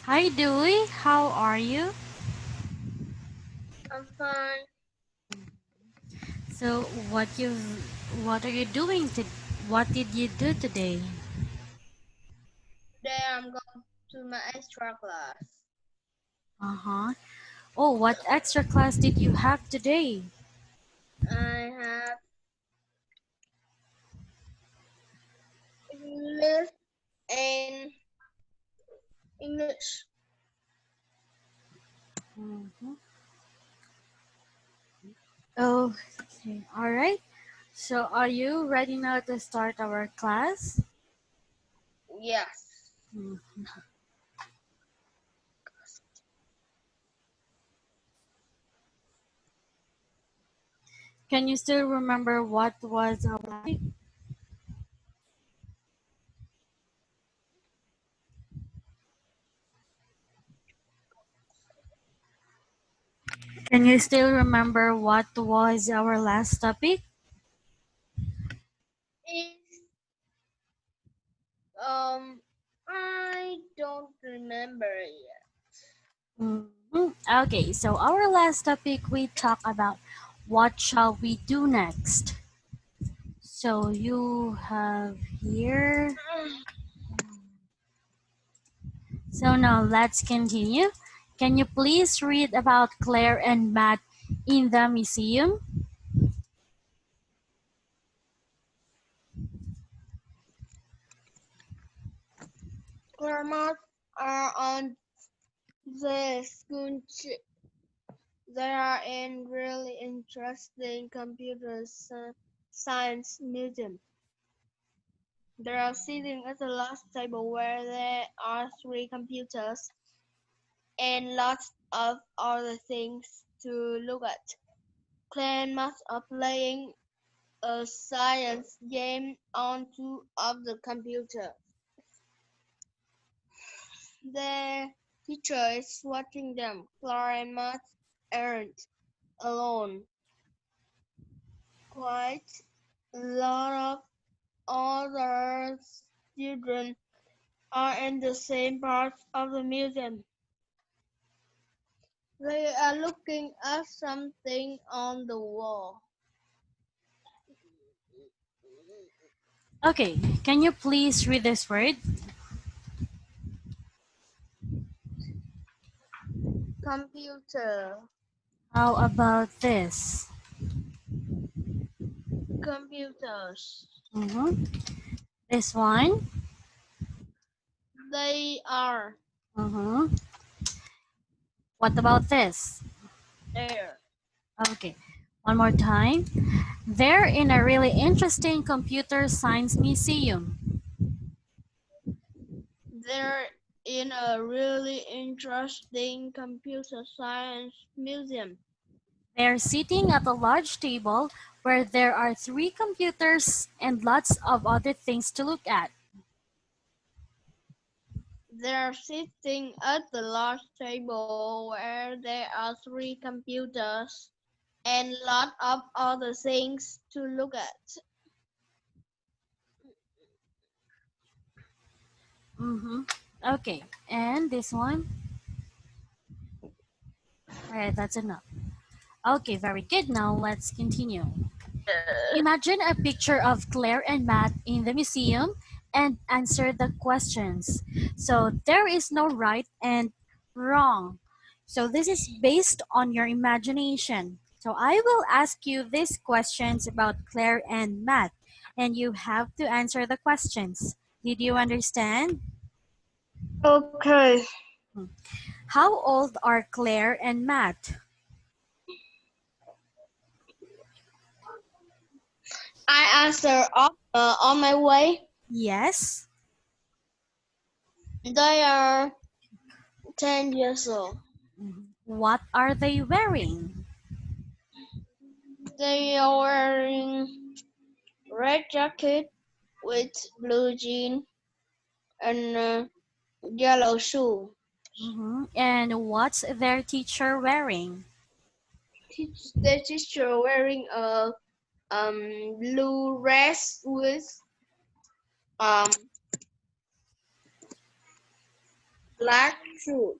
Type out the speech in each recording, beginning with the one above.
Hi Dewey, how are you? I'm fine. So what are you doing what did you do today? Today I'm going to my extra class. Uh-huh. Oh, what extra class did you have today? I have English and English. Mhm. Oh, okay. All right. So are you ready now to start our class? Yes. Mhm. Can you still remember what was our topic? Can you still remember what was our last topic? Is I don't remember yet. Mhm. Okay, so our last topic we talk about what shall we do next. So you have here. So now let's continue. Can you please read about Claire and Matt in the museum? Grammars are on the school trip. They are in really interesting computer science museum. They are sitting at the last table where there are three computers and lots of other things to look at. Classmates are playing a science game on two of the computers. The teacher is watching them. Clara and Matt aren't alone. Quite a lot of other children are in the same part of the museum. They are looking at something on the wall. Okay, can you please read this word? Computer. How about this? Computers. Mm-hmm. This one? They are Mm-hmm. What about this? there. Okay, one more time. They're in a really interesting computer science museum. They're in a really interesting computer science museum. They're sitting at a large table where there are three computers and lots of other things to look at. They're sitting at the large table where there are three computers and lot of other things to look at. Mm-hmm. Okay, and this one? Alright, that's enough. Okay, very good. Now let's continue. Imagine a picture of Claire and Matt in the museum and answer the questions. So there is no right and wrong. So this is based on your imagination. So I will ask you these questions about Claire and Matt, and you have to answer the questions. Did you understand? Okay. How old are Claire and Matt? I answer on my way. Yes. They are 10 years old. What are they wearing? They are wearing red jacket with blue jean and yellow shoe. And what's their teacher wearing? The teacher wearing a blue dress with um black True.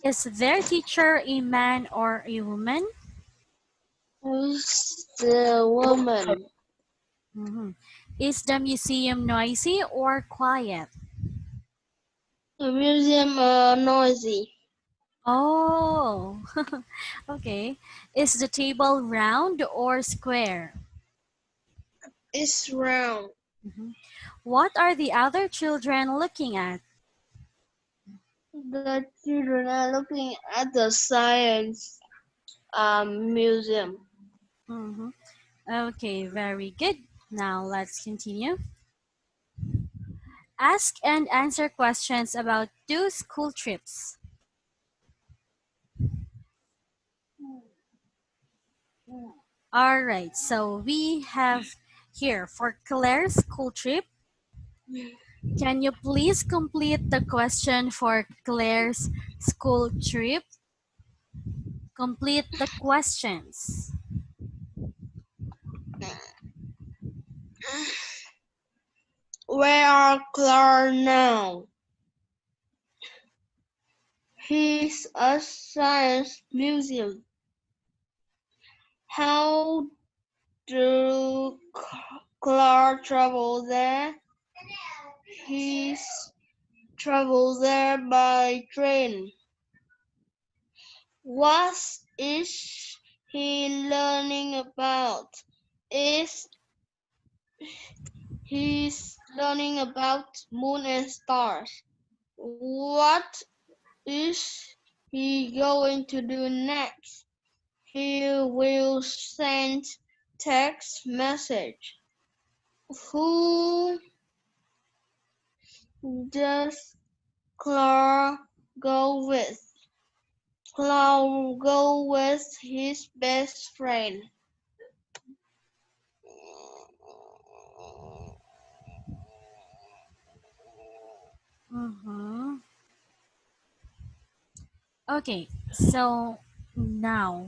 Is their teacher a man or a woman? Who's the woman? Mhm. Is the museum noisy or quiet? The museum noisy. Oh, okay. Is the table round or square? It's round. Mhm. What are the other children looking at? The children are looking at the science museum. Mhm. Okay, very good. Now let's continue. Ask and answer questions about two school trips. All right, so we have here for Claire's school trip. Can you please complete the question for Claire's school trip? Complete the questions. Where are Clara now? He's a science museum. How do Clara travel there? He's travel there by train. What is he learning about? Is he's learning about moon and stars? What is he going to do next? He will send text message. Who does Clara go with? Clara go with his best friend. Mm-hmm. Okay, so now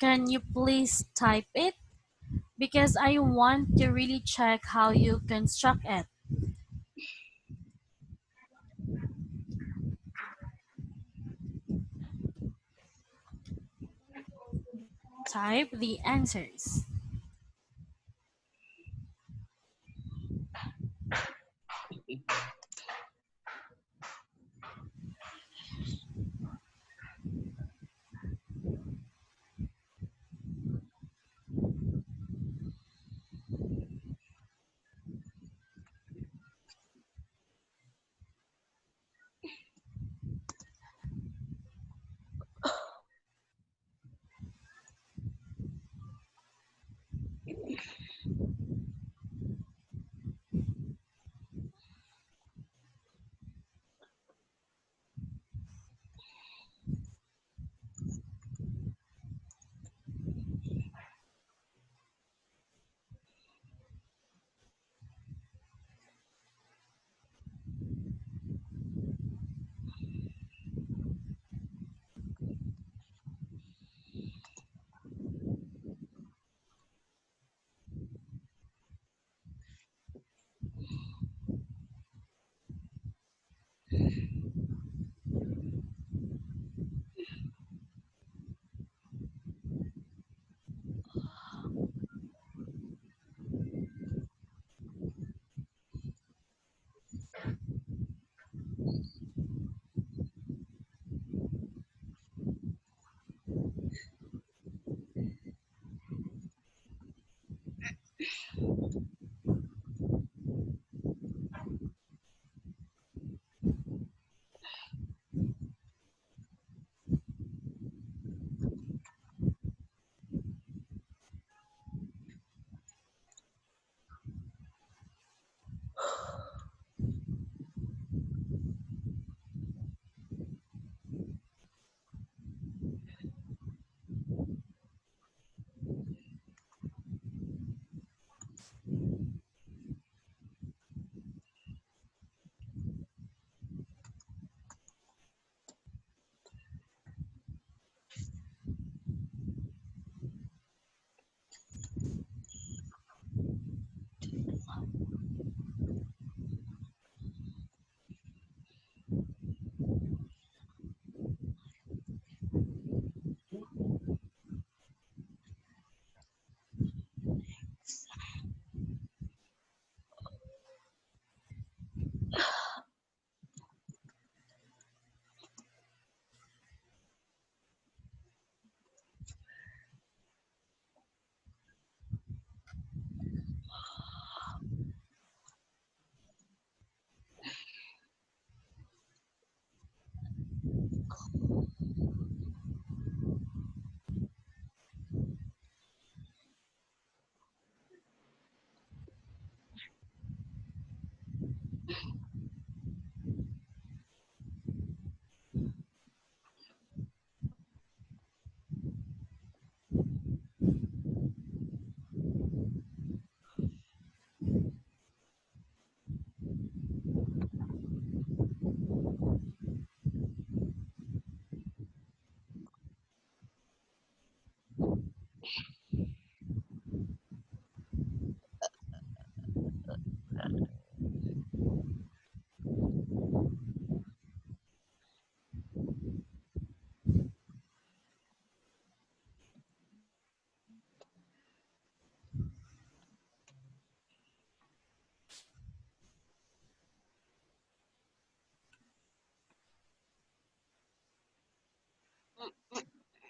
can you please type it? Because I want to really check how you construct it. Type the answers.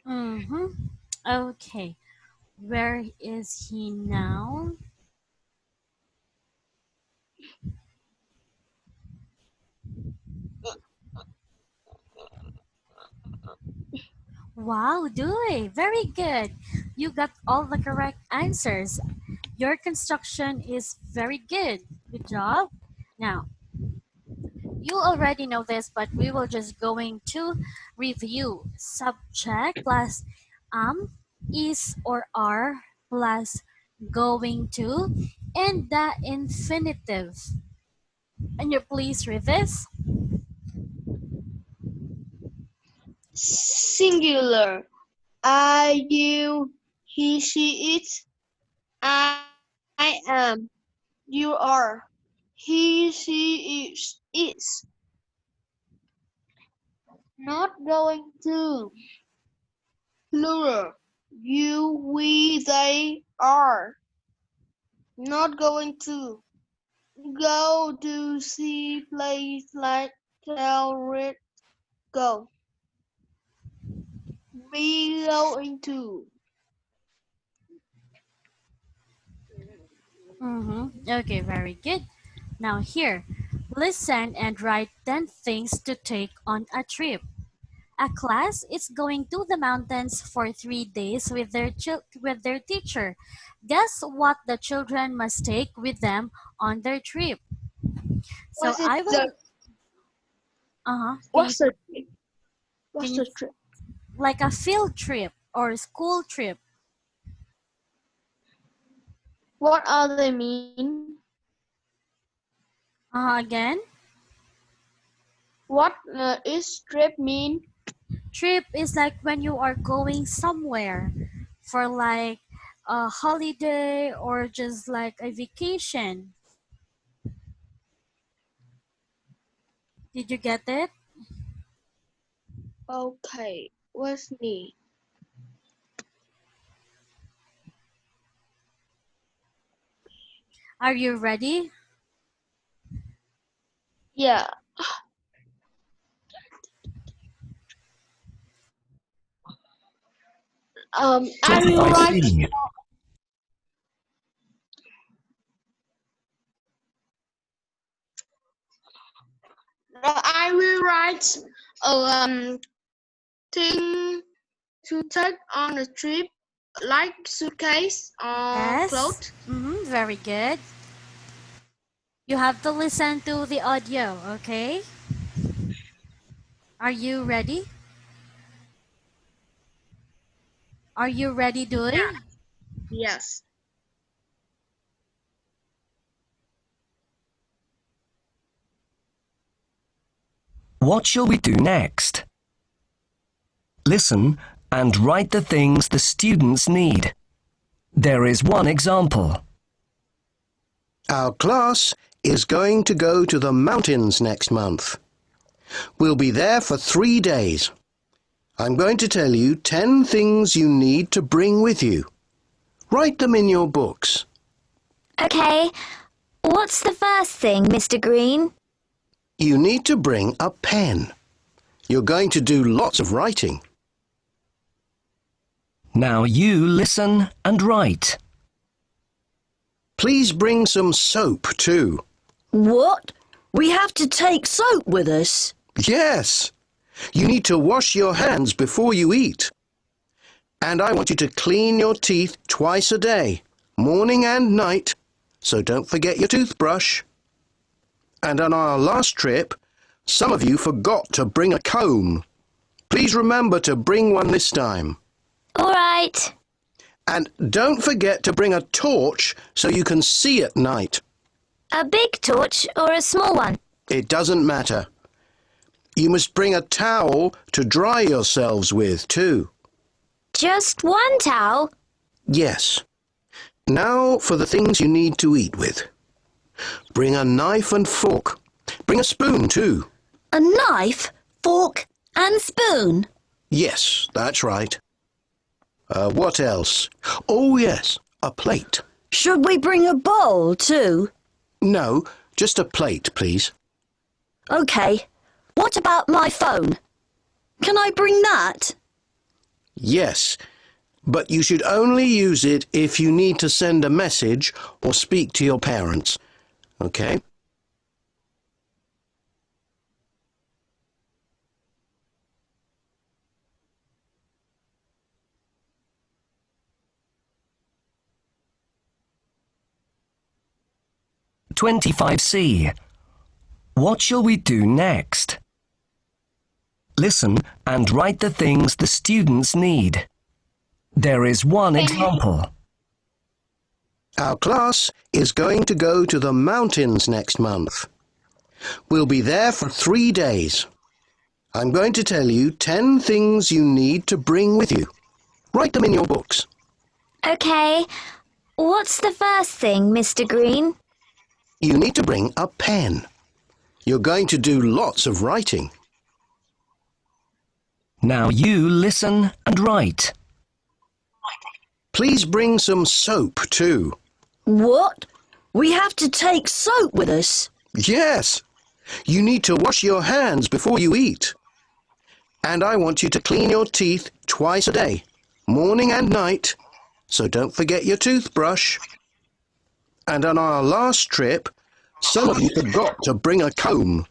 Mm-hmm. Okay. Where is he now? Wow, Dewey, very good. You got all the correct answers. Your construction is very good. Good job. Now, you already know this, but we will just going to review subject plus is or are plus going to and the infinitive. And you please read this. Singular. I, you, he, she, it. I am. You are. He, she, is. Not going to. Plural. You, we, they, are. Not going to. Go, do, see, play, like, tell, read, go. Be going to. Mm-hmm. Okay, very good. Now here, listen and write 10 things to take on a trip. A class is going to the mountains for 3 days with with their teacher. Guess what the children must take with them on their trip? So What's it I the will. Can you what's the trip? can What's you the trip? like a field trip or a school trip? What are they mean? Again, What is trip mean? trip is like when you are going somewhere for like a holiday or just like a vacation. Did you get it? Okay, what's me? Are you ready? Yeah. I will I write. see. I will write. Thing to take on a trip, like suitcase or Yes. clothes. Very good. You have to listen to the audio, okay? Are you ready? Are you ready, Dui? Yes. What shall we do next? Listen and write the things the students need. There is one example. Our class is going to go to the mountains next month. We'll be there for 3 days. I'm going to tell you 10 things you need to bring with you. Write them in your books. Okay, what's the first thing, Mr. Green? You need to bring a pen. You're going to do lots of writing. Now you listen and write. Please bring some soap too. What? We have to take soap with us? Yes. You need to wash your hands before you eat. And I want you to clean your teeth twice a day, morning and night. So don't forget your toothbrush. And on our last trip, some of you forgot to bring a comb. Please remember to bring one this time. All right. And don't forget to bring a torch so you can see at night. A big torch or a small one? It doesn't matter. You must bring a towel to dry yourselves with too. Just one towel? Yes. Now for the things you need to eat with. Bring a knife and fork. Bring a spoon too. A knife, fork and spoon? Yes, that's right. What else? Oh yes, a plate. Should we bring a bowl too? No, just a plate, please. Okay. What about my phone? Can I bring that? Yes, but you should only use it if you need to send a message or speak to your parents. Okay? .25c. What shall we do next? Listen and write the things the students need. There is one example. Our class is going to go to the mountains next month. We'll be there for 3 days. I'm going to tell you 10 things you need to bring with you. Write them in your books. Okay. What's the first thing, Mr. Green? You need to bring a pen. You're going to do lots of writing. Now you listen and write. Please bring some soap too. What? We have to take soap with us? Yes, you need to wash your hands before you eat. And I want you to clean your teeth twice a day, morning and night, so don't forget your toothbrush. And on our last trip, some of you forgot to bring a comb.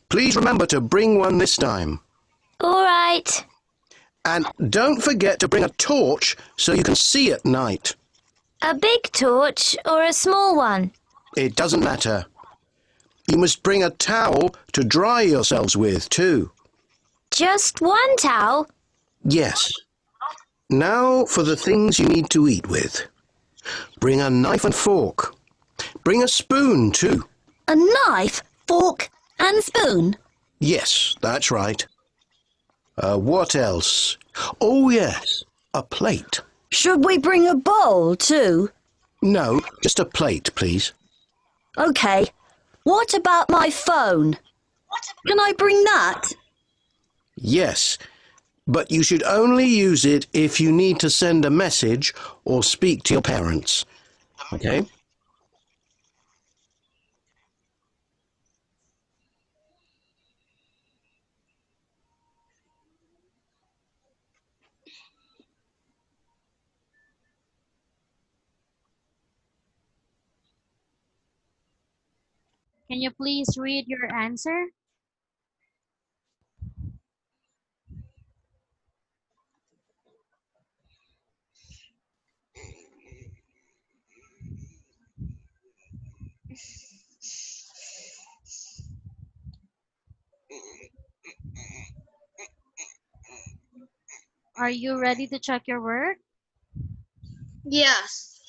Please remember to bring one this time. All right. And don't forget to bring a torch so you can see at night. A big torch or a small one? It doesn't matter. You must bring a towel to dry yourselves with too. Just one towel? Yes. Now for the things you need to eat with. Bring a knife and fork. Bring a spoon too. A knife, fork and spoon? Yes, that's right. What else? Oh yes, a plate. Should we bring a bowl too? No, just a plate, please. Okay. What about my phone? Can I bring that? Yes, but you should only use it if you need to send a message or speak to your parents. Okay? Can you please read your answer? Are you ready to check your work? Yes.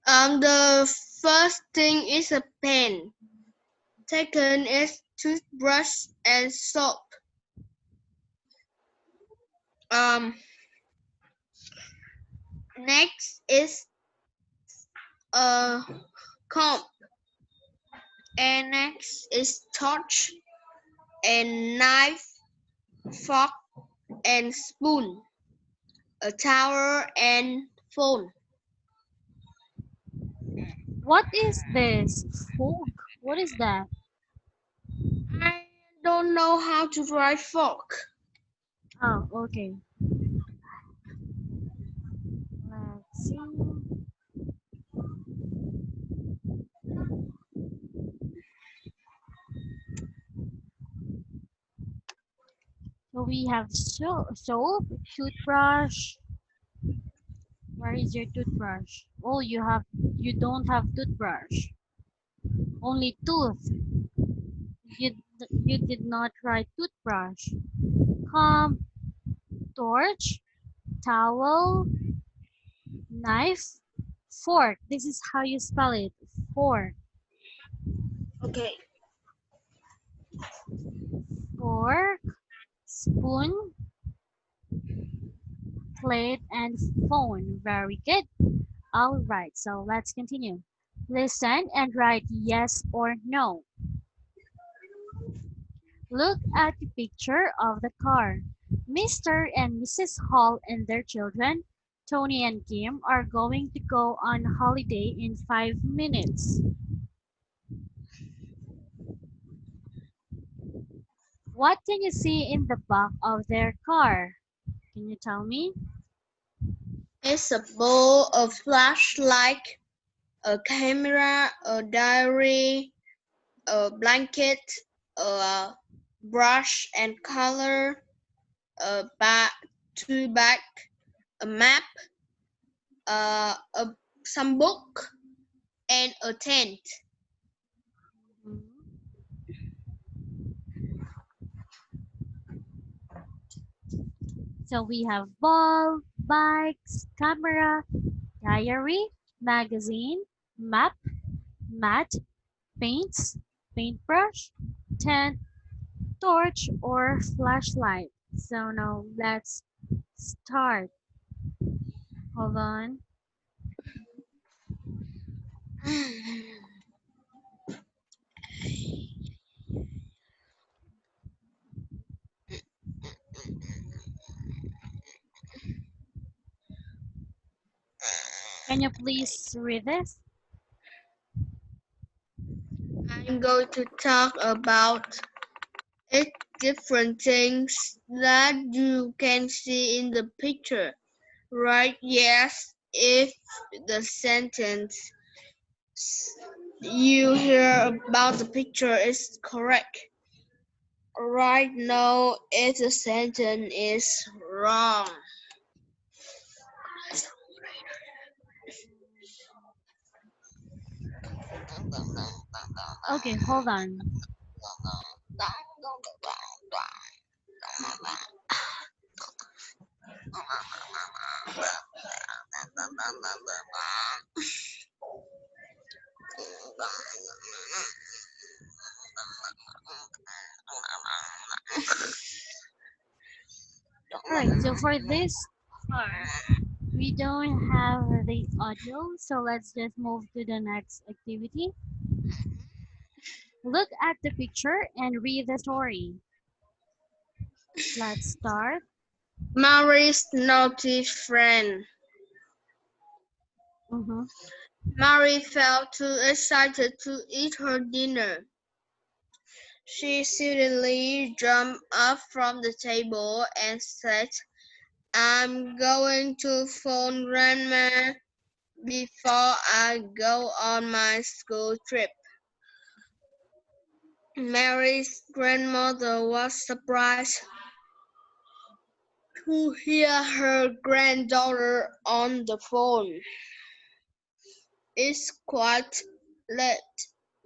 The first thing is a pen. Second is toothbrush and soap. Um, Next is a comb. And next is torch and knife, fork and spoon, a towel and phone. What is this? Fork. What is that? I don't know how to write fork. Oh, okay. Let's see. So we have soap, toothbrush. Where is your toothbrush? Oh, you don't have toothbrush. Only tooth. You did not write toothbrush. Comb, torch, towel, knife, fork. This is how you spell it. Fork. Okay. Fork, spoon, plate, and phone. Very good. All right, so let's continue. Listen and write yes or no. Look at the picture of the car. Mr. and Mrs. Hall and their children, Tony and Kim, are going to go on holiday in 5 minutes. What can you see in the back of their car? Can you tell me? It's a bowl, a flashlight, a camera, a diary, a blanket, a brush and color, a bag, two bag, a map, some book, and a tent. Mhm. So we have ball, bikes, camera, diary, magazine, map, mat, paints, paintbrush, tent, torch, or flashlight. So now let's start. Hold on. Can you please read this? I'm going to talk about 8 different things that you can see in the picture. Write yes if the sentence you hear about the picture is correct. Write no if the sentence is wrong. Okay, hold on. Alright, so for this part, we don't have the audio, so let's just move to the next activity. Look at the picture and read the story. Let's start. Mary's naughty friend. Mm-hmm. Mary felt too excited to eat her dinner. She suddenly jumped up from the table and said, I'm going to phone Grandma before I go on my school trip. Mary's grandmother was surprised to hear her granddaughter on the phone. It's quite late,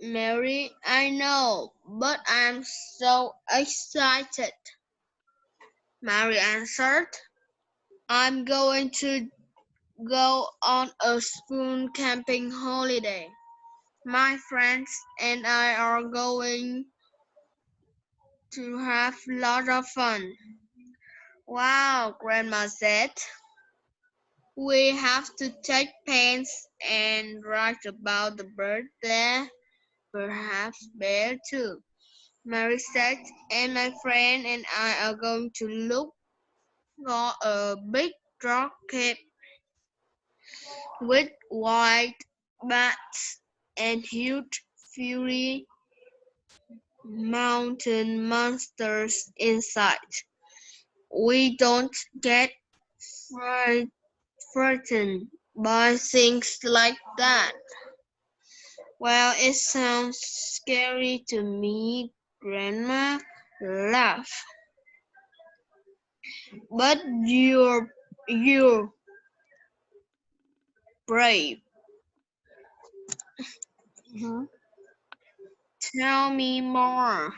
Mary, I know, but I'm so excited. Mary answered, I'm going to go on a school camping holiday. My friends and I are going to have lots of fun. Wow, Grandma said. We have to take pens and write about the bird there, perhaps bear too. Mary said, and my friend and I are going to look for a big rock cave with white bats and huge furry mountain monsters inside. We don't get frightened by things like that. Well, it sounds scary to me, Grandma laughed. But you're brave. Mm-hmm. Tell me more.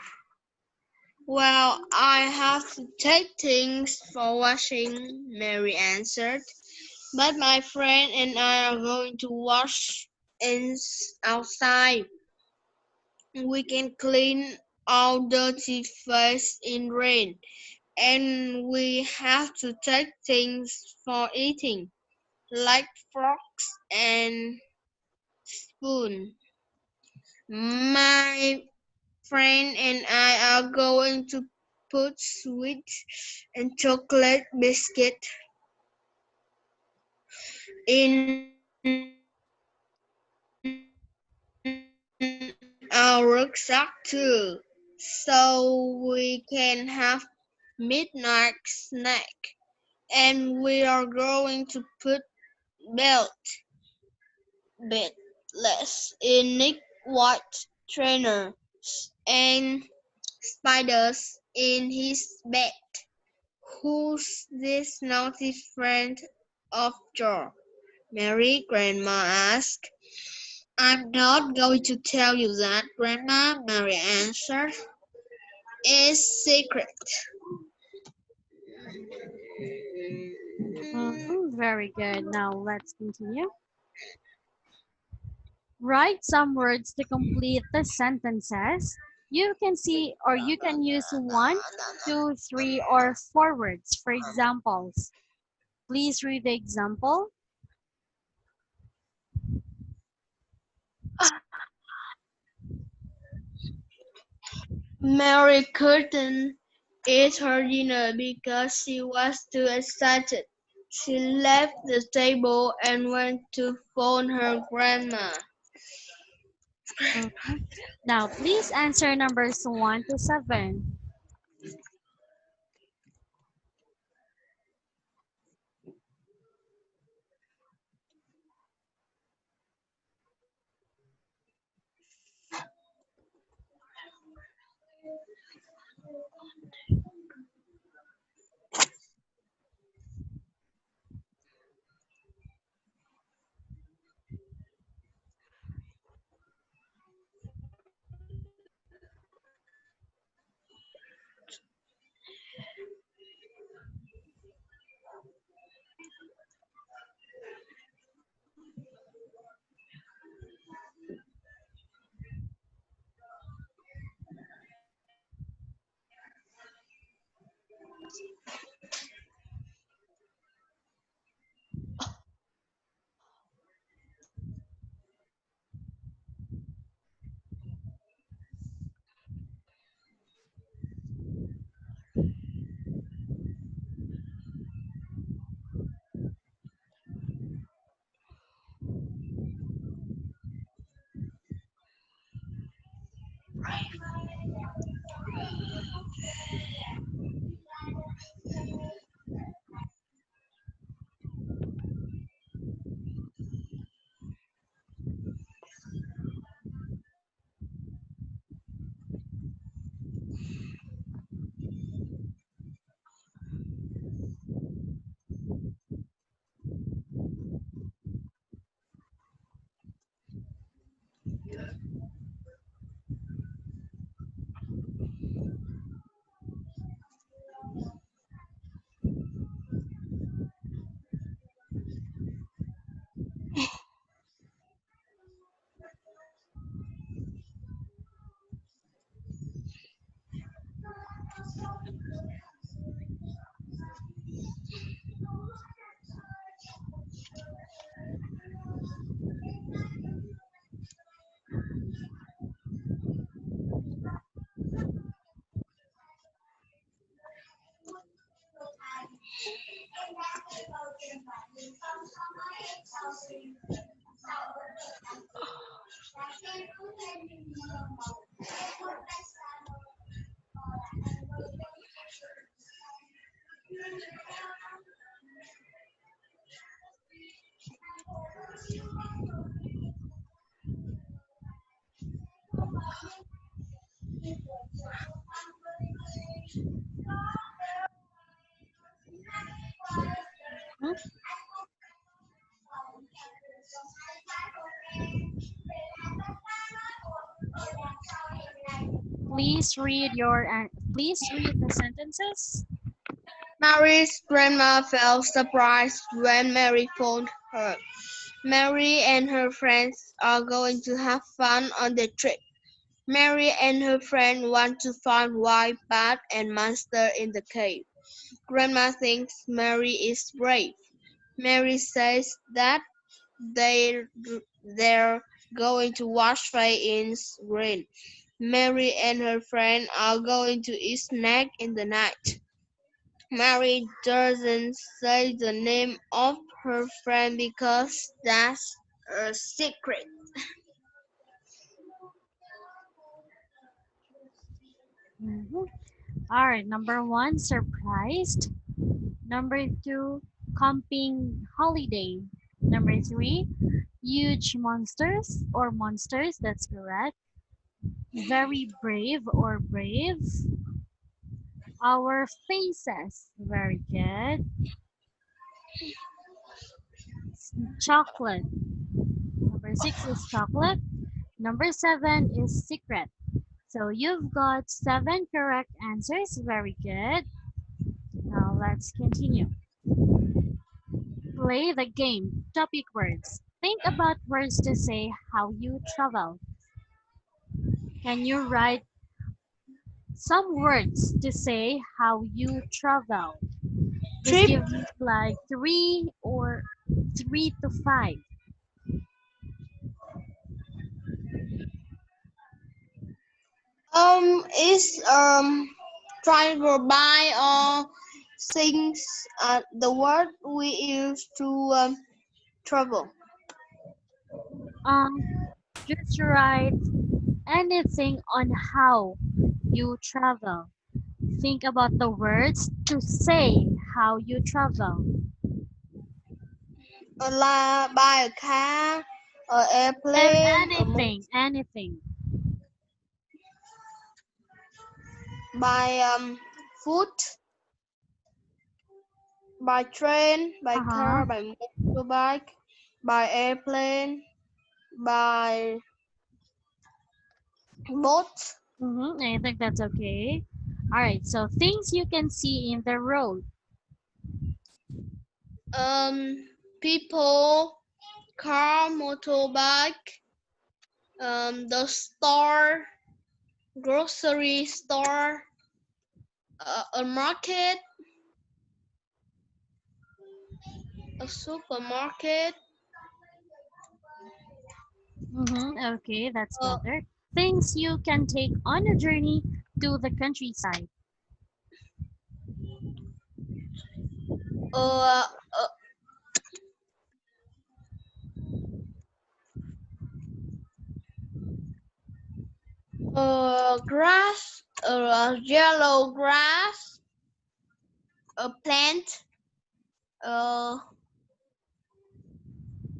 Well, I have to take things for washing, Mary answered. But my friend and I are going to wash outside. We can clean our dirty face in rain. And we have to take things for eating, like forks and spoon. My friend and I are going to put sweet and chocolate biscuit in our rucksack too, said Mary. so we can have midnight snack. And we are going to put belt betless in Nick White trainers and spiders in his bed. Who's this naughty friend of yours? Mary, Grandma asked. I'm not going to tell you that, Grandma, Mary answered. It's secret. Very good. Now let's continue. Write some words to complete the sentences. You can see or you can use one, two, three, or four words for examples. Please read the example. Mary couldn't eat her dinner because she was too excited. She left the table and went to phone her grandma. Mhm. Now, please answer numbers 1 to 7. Mhm. Please read the sentences. Mary's grandma felt surprised when Mary phoned her. Mary and her friends are going to have fun on the trip. Mary and her friend want to find wild bat and monster in the cave. Grandma thinks Mary is brave. Mary says that they're, they're going to watch fire in rain. Mary and her friend are going to eat snack in the night. Mary doesn't say the name of her friend because that's a secret. Mhm. All right, number one, surprised. Number two, camping holiday. Number three, huge monsters or monsters, that's correct. Very brave or brave. Our faces, very good. Chocolate. Number six is chocolate. Number seven is secret. So you've got seven correct answers. Very good. Now let's continue. Play the game. Topic words. Think about words to say how you travel. Can you write some words to say how you travel? Just Trip. give me like three or three to five. Is travel by things the word we use to travel. Just write anything on how you travel. Think about the words to say how you travel. By a car, a And airplane, anything. by foot, by train, by Uh-huh. car, by motorbike, by airplane, by boat, Mm-hmm. I think that's okay. All right. So things you can see in the road. people, car, motorbike, the store, grocery store, a market, a supermarket, Mm-hmm. Okay, that's uh, better. Things you can take on a journey to the countryside. uh, grass, yellow grass, a plant, uh,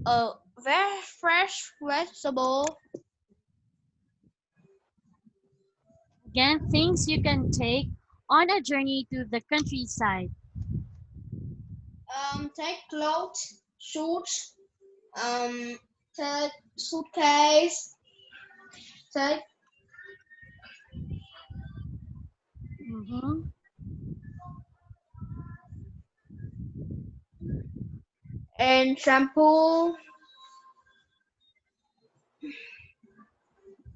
a very fresh vegetable, Again, things you can take on a journey to the countryside. take clothes, shoes, take suitcase, take Mm-hmm. and shampoo,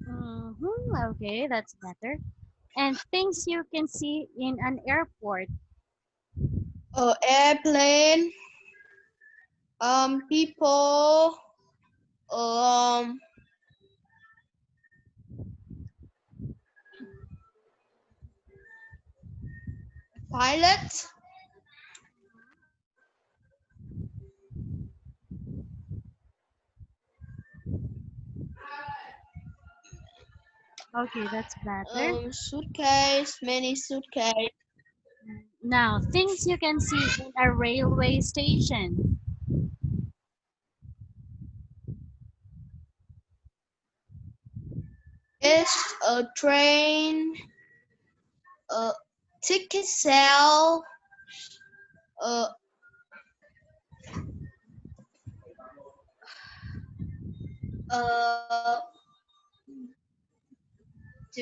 Mm-hmm. Okay, that's better. And things you can see in an airport. airplane, people, um, pilot, Okay, that's better. suitcase, many suitcase. Now, things you can see in a railway station. It's a train, a ticket sale, uh, uh,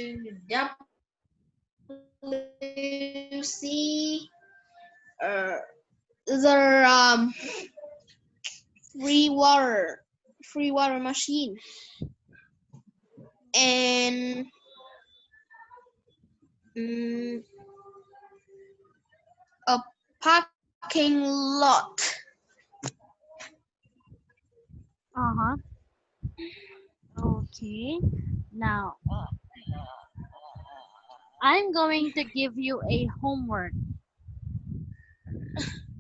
WC, the free water, free water machine, and mm, a parking lot. Uh-huh. Okay. Now, I'm going to give you a homework.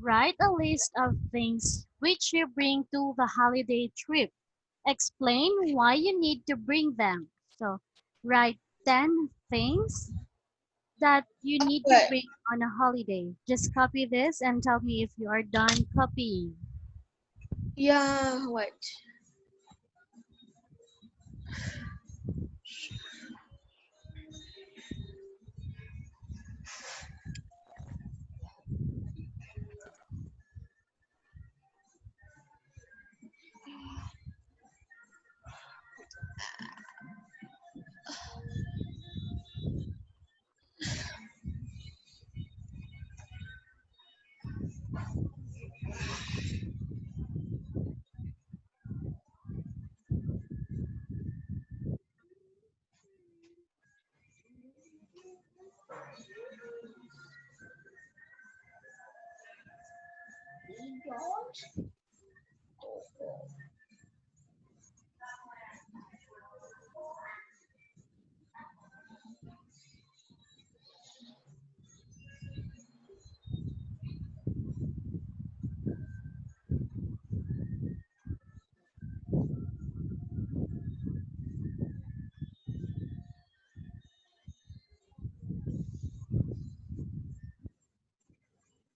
Write a list of things which you bring to the holiday trip. Explain why you need to bring them. So, write 10 things that you need to Wait. bring on a holiday. Just copy this and tell me if you are done copying. Yeah, wait.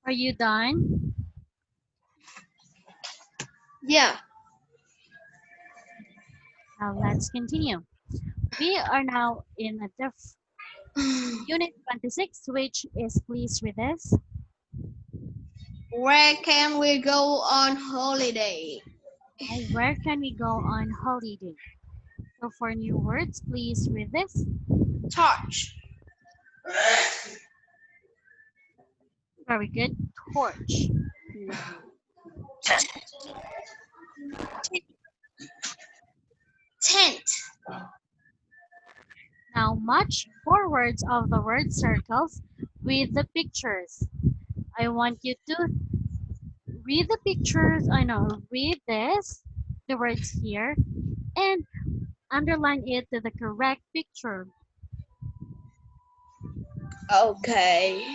Are you done? Yeah. Now let's continue. We are now in a unit 26, which is please read this. Where can we go on holiday? Now, where can we go on holiday? So for new words, please read this. Torch. Very good. Torch. Tent. Now match four words of the word circles with the pictures. I want you to read the pictures. I know, read this, the words here, and underline it to the correct picture. Okay.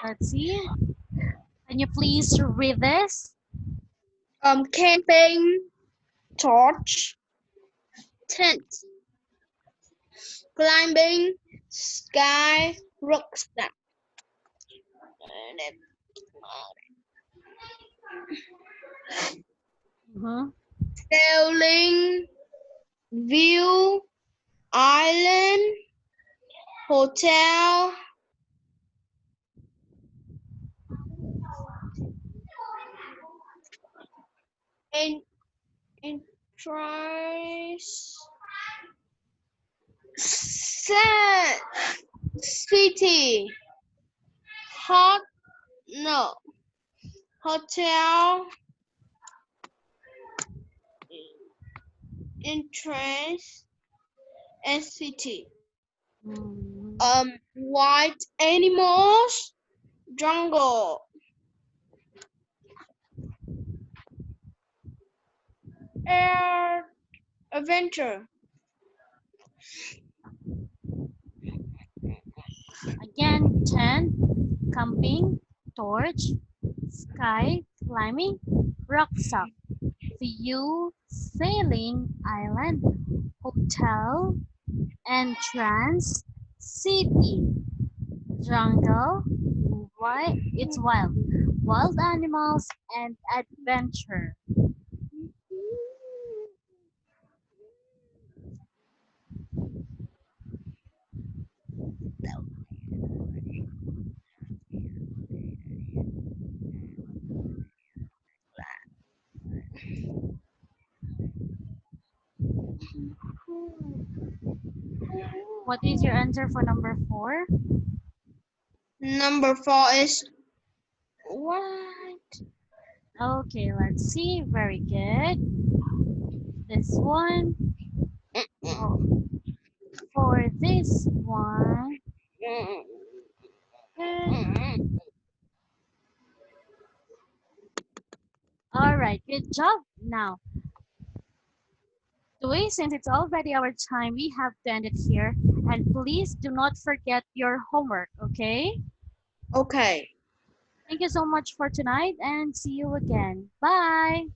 Let's see. Can you please read this? Camping. Torch. Tent. Climbing. Sky. Rucksack. Mhm. Sailing. View. Island. Hotel. En- entrance. Set. City. Hot. No. Hotel. Entrance. And city. Mm, White animals. Jungle. Air. Adventure. Again, tent, camping, torch, sky, climbing, rucksack, view, sailing, island, hotel, entrance, city, jungle, it's wild animals, and adventure. What is your answer for number 4? Number 4 is what? Okay, let's see. Very good. This one. Oh, for this one. Good. All right, good job. Now, Dewey, since it's already our time, we have to end it here. And please do not forget your homework, okay? Okay. Thank you so much for tonight and see you again. Bye.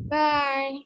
Bye.